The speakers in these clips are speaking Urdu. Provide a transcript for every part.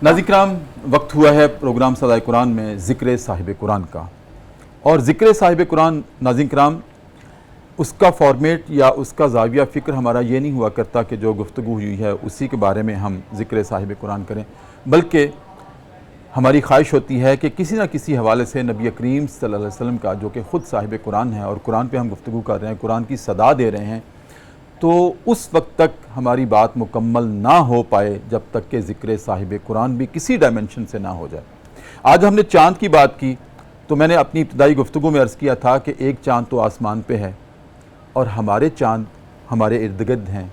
ناظرین کرام، وقت ہوا ہے پروگرام صدائے قرآن میں ذکر صاحب قرآن کا، اور ذکر صاحب قرآن ناظرین کرام اس کا فارمیٹ یا اس کا زاویہ فکر ہمارا یہ نہیں ہوا کرتا کہ جو گفتگو ہوئی ہے اسی کے بارے میں ہم ذکر صاحب قرآن کریں، بلکہ ہماری خواہش ہوتی ہے کہ کسی نہ کسی حوالے سے نبی کریم صلی اللہ علیہ وسلم کا، جو کہ خود صاحب قرآن ہے اور قرآن پہ ہم گفتگو کر رہے ہیں، قرآن کی صدا دے رہے ہیں، تو اس وقت تک ہماری بات مکمل نہ ہو پائے جب تک کہ ذکر صاحب قرآن بھی کسی ڈائمنشن سے نہ ہو جائے۔ آج ہم نے چاند کی بات کی تو میں نے اپنی ابتدائی گفتگو میں عرض کیا تھا کہ ایک چاند تو آسمان پہ ہے اور ہمارے چاند ہمارے ارد گرد ہیں۔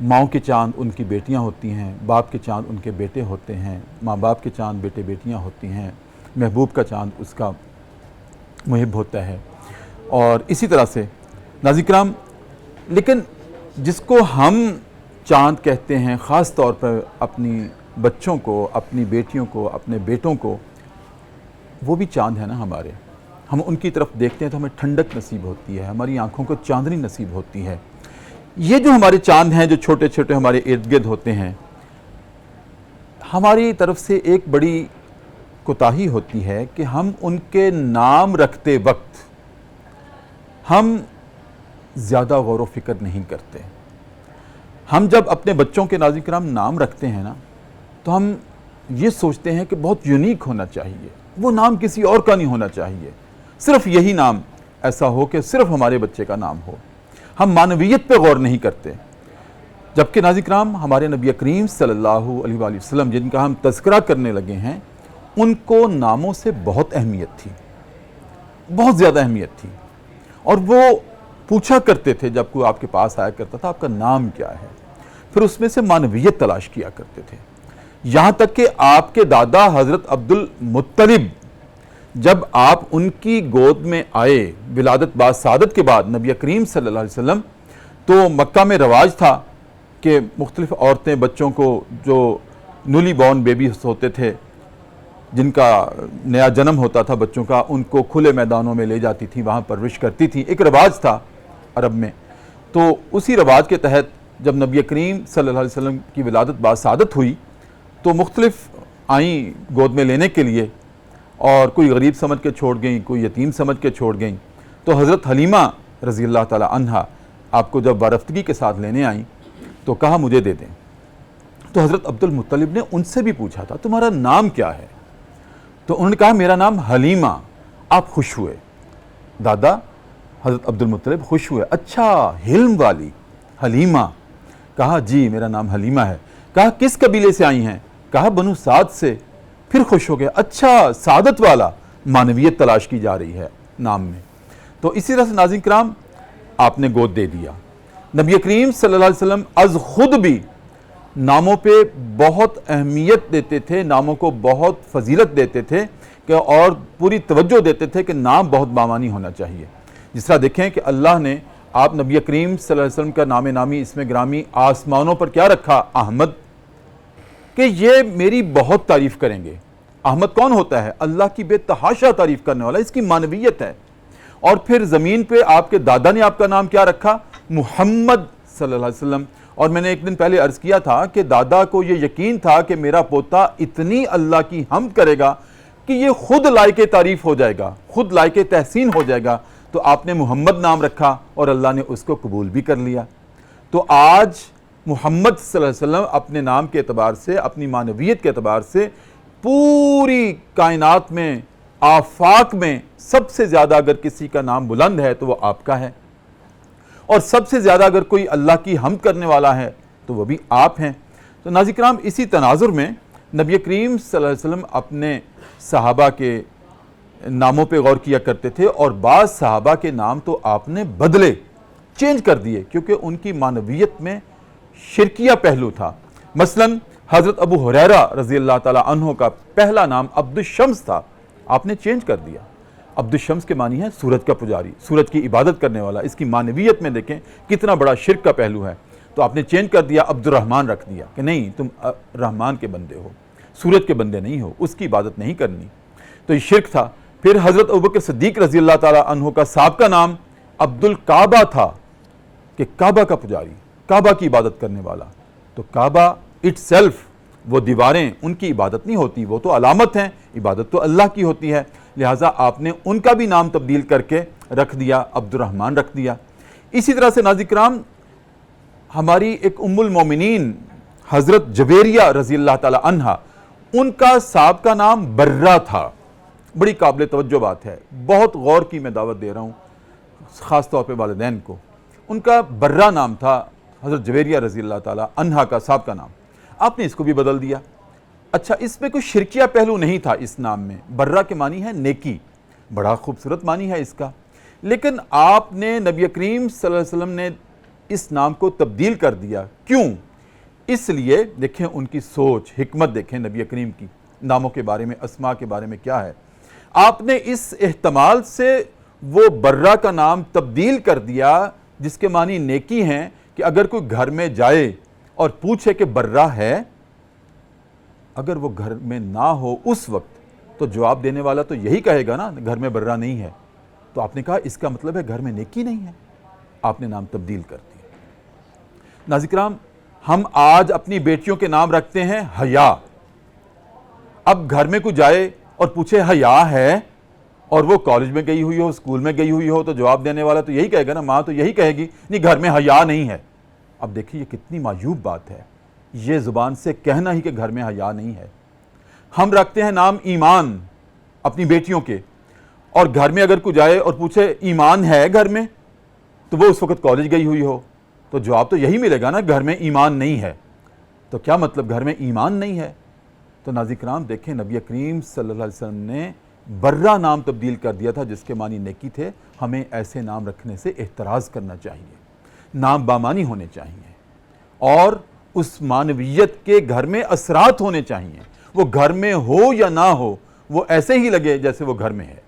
ماؤں کے چاند ان کی بیٹیاں ہوتی ہیں، باپ کے چاند ان کے بیٹے ہوتے ہیں، ماں باپ کے چاند بیٹے بیٹیاں ہوتی ہیں، محبوب کا چاند اس کا محب ہوتا ہے، اور اسی طرح سے ناظرین کرام، لیکن جس کو ہم چاند کہتے ہیں خاص طور پر اپنی بچوں کو، اپنی بیٹیوں کو، اپنے بیٹوں کو، وہ بھی چاند ہے نا ہمارے۔ ہم ان کی طرف دیکھتے ہیں تو ہمیں ٹھنڈک نصیب ہوتی ہے، ہماری آنکھوں کو چاندنی نصیب ہوتی ہے۔ یہ جو ہمارے چاند ہیں، جو چھوٹے چھوٹے ہمارے ارد گرد ہوتے ہیں، ہماری طرف سے ایک بڑی کوتاہی ہوتی ہے کہ ہم ان کے نام رکھتے وقت ہم زیادہ غور و فکر نہیں کرتے۔ ہم جب اپنے بچوں کے ناظرین کرام نام رکھتے ہیں نا، تو ہم یہ سوچتے ہیں کہ بہت یونیک ہونا چاہیے، وہ نام کسی اور کا نہیں ہونا چاہیے، صرف یہی نام ایسا ہو کہ صرف ہمارے بچے کا نام ہو۔ ہم معنویت پہ غور نہیں کرتے، جبکہ ناظرین کرام ہمارے نبی کریم صلی اللہ علیہ وآلہ وسلم جن کا ہم تذکرہ کرنے لگے ہیں، ان کو ناموں سے بہت اہمیت تھی، بہت زیادہ اہمیت تھی، اور وہ پوچھا کرتے تھے جب کوئی آپ کے پاس آیا کرتا تھا آپ کا نام کیا ہے، پھر اس میں سے معنویت تلاش کیا کرتے تھے۔ یہاں تک کہ آپ کے دادا حضرت عبد المطلب جب آپ ان کی گود میں آئے ولادت بعد سعادت کے بعد نبی کریم صلی اللہ علیہ وسلم، تو مکہ میں رواج تھا کہ مختلف عورتیں بچوں کو، جو نیولی بورن بیبیز ہوتے تھے، جن کا نیا جنم ہوتا تھا بچوں کا، ان کو کھلے میدانوں میں لے جاتی تھی، وہاں پرورش کرتی تھی، ایک رواج تھا عرب میں۔ تو اسی رواج کے تحت جب نبی کریم صلی اللہ علیہ وسلم کی ولادت بعد سعادت ہوئی تو مختلف آئیں گود میں لینے کے لیے، اور کوئی غریب سمجھ کے چھوڑ گئیں، کوئی یتیم سمجھ کے چھوڑ گئیں۔ تو حضرت حلیمہ رضی اللہ تعالی عنہا آپ کو جب وارفتگی کے ساتھ لینے آئیں تو کہا مجھے دے دیں۔ تو حضرت عبد المطلب نے ان سے بھی پوچھا تھا تمہارا نام کیا ہے؟ تو انہوں نے کہا میرا نام حلیمہ۔ آپ خوش ہوئے، دادا حضرت عبد المطلب خوش ہوئے، اچھا حلم والی حلیمہ؟ کہا جی میرا نام حلیمہ ہے۔ کہا کس قبیلے سے آئی ہیں؟ کہا بنو سعد سے۔ پھر خوش ہو گیا، اچھا سعادت والا، معنویت تلاش کی جا رہی ہے نام میں۔ تو اسی طرح سے ناظرین کرام آپ نے گود دے دیا۔ نبی کریم صلی اللہ علیہ وسلم از خود بھی ناموں پہ بہت اہمیت دیتے تھے، ناموں کو بہت فضیلت دیتے تھے کہ اور پوری توجہ دیتے تھے کہ نام بہت بامانی ہونا چاہیے۔ جس طرح دیکھیں کہ اللہ نے آپ نبی کریم صلی اللہ علیہ وسلم کا نام نامی اسم گرامی آسمانوں پر کیا رکھا؟ احمد، کہ یہ میری بہت تعریف کریں گے۔ احمد کون ہوتا ہے؟ اللہ کی بے تحاشا تعریف کرنے والا، اس کی معنویت ہے۔ اور پھر زمین پہ آپ کے دادا نے آپ کا نام کیا رکھا؟ محمد صلی اللہ علیہ وسلم۔ اور میں نے ایک دن پہلے عرض کیا تھا کہ دادا کو یہ یقین تھا کہ میرا پوتا اتنی اللہ کی حمد کرے گا کہ یہ خود لائق تعریف ہو جائے گا، خود لائق تحسین ہو جائے گا۔ تو آپ نے محمد نام رکھا اور اللہ نے اس کو قبول بھی کر لیا۔ تو آج محمد صلی اللہ علیہ وسلم اپنے نام کے اعتبار سے، اپنی معنویت کے اعتبار سے پوری کائنات میں، آفاق میں سب سے زیادہ اگر کسی کا نام بلند ہے تو وہ آپ کا ہے، اور سب سے زیادہ اگر کوئی اللہ کی حمد کرنے والا ہے تو وہ بھی آپ ہیں۔ تو ناظرین کرام اسی تناظر میں نبی کریم صلی اللہ علیہ وسلم اپنے صحابہ کے ناموں پہ غور کیا کرتے تھے، اور بعض صحابہ کے نام تو آپ نے بدلے، چینج کر دیے، کیونکہ ان کی معنویت میں شرکیہ پہلو تھا۔ مثلا حضرت ابو ہریرہ رضی اللہ تعالی عنہ کا پہلا نام عبد الشمس تھا، آپ نے چینج کر دیا۔ عبد الشمس کے معنی ہے سورج کا پجاری، سورج کی عبادت کرنے والا۔ اس کی معنویت میں دیکھیں کتنا بڑا شرک کا پہلو ہے۔ تو آپ نے چینج کر دیا، عبد الرحمن رکھ دیا کہ نہیں تم رحمان کے بندے ہو، سورج کے بندے نہیں ہو، اس کی عبادت نہیں کرنی۔ تو یہ شرک تھا۔ پھر حضرت ابوبکر صدیق رضی اللہ تعالی عنہ کا سابقہ نام عبد الکعبہ تھا، کہ کعبہ کا پجاری، کعبہ کی عبادت کرنے والا۔ تو کعبہ اٹ سیلف وہ دیواریں ان کی عبادت نہیں ہوتی، وہ تو علامت ہیں، عبادت تو اللہ کی ہوتی ہے، لہٰذا آپ نے ان کا بھی نام تبدیل کر کے رکھ دیا، عبد الرحمن رکھ دیا۔ اسی طرح سے ناظرین کرام، ہماری ایک ام المومنین حضرت جویریہ رضی اللہ تعالی عنہا، ان کا سابقہ نام برہ تھا۔ بڑی قابل توجہ بات ہے، بہت غور کی میں دعوت دے رہا ہوں خاص طور پہ والدین کو۔ ان کا برہ نام تھا، حضرت جویریہ رضی اللہ تعالی عنہا کا سابقہ نام، آپ نے اس کو بھی بدل دیا۔ اچھا، اس میں کوئی شرکیہ پہلو نہیں تھا اس نام میں، برہ کے معنی ہے نیکی، بڑا خوبصورت معنی ہے اس کا، لیکن آپ نے نبی کریم صلی اللہ علیہ وسلم نے اس نام کو تبدیل کر دیا، کیوں؟ اس لیے دیکھیں ان کی سوچ، حکمت دیکھیں نبی کریم کی ناموں کے بارے میں، اسماء کے بارے میں کیا ہے۔ آپ نے اس احتمال سے وہ برہ کا نام تبدیل کر دیا جس کے معنی نیکی ہیں، کہ اگر کوئی گھر میں جائے اور پوچھے کہ برہ ہے، اگر وہ گھر میں نہ ہو اس وقت تو جواب دینے والا تو یہی کہے گا نا گھر میں برہ نہیں ہے، تو آپ نے کہا اس کا مطلب ہے گھر میں نیکی نہیں ہے، آپ نے نام تبدیل کر دیا۔ ناظرین کرام، ہم آج اپنی بیٹیوں کے نام رکھتے ہیں حیا۔ اب گھر میں کوئی جائے اور پوچھے حیا ہے، اور وہ کالج میں گئی ہوئی ہو، اسکول میں گئی ہوئی ہو، تو جواب دینے والا تو یہی کہے گا نا، ماں تو یہی کہے گی نہیں گھر میں حیا نہیں ہے۔ اب دیکھیں یہ کتنی معیوب بات ہے، یہ زبان سے کہنا ہی کہ گھر میں حیا نہیں ہے۔ ہم رکھتے ہیں نام ایمان اپنی بیٹیوں کے، اور گھر میں اگر کوئی جائے اور پوچھے ایمان ہے گھر میں، تو وہ اس وقت کالج گئی ہوئی ہو، تو جواب تو یہی ملے گا نا گھر میں ایمان نہیں ہے۔ تو کیا مطلب گھر میں ایمان نہیں ہے؟ تو ناظرین کرام دیکھیں نبی کریم صلی اللہ علیہ وسلم نے برہ نام تبدیل کر دیا تھا جس کے معنی نیکی تھے۔ ہمیں ایسے نام رکھنے سے احتراز کرنا چاہیے، نام بامانی ہونے چاہیے، اور اس معنویت کے گھر میں اثرات ہونے چاہیے، وہ گھر میں ہو یا نہ ہو وہ ایسے ہی لگے جیسے وہ گھر میں ہے۔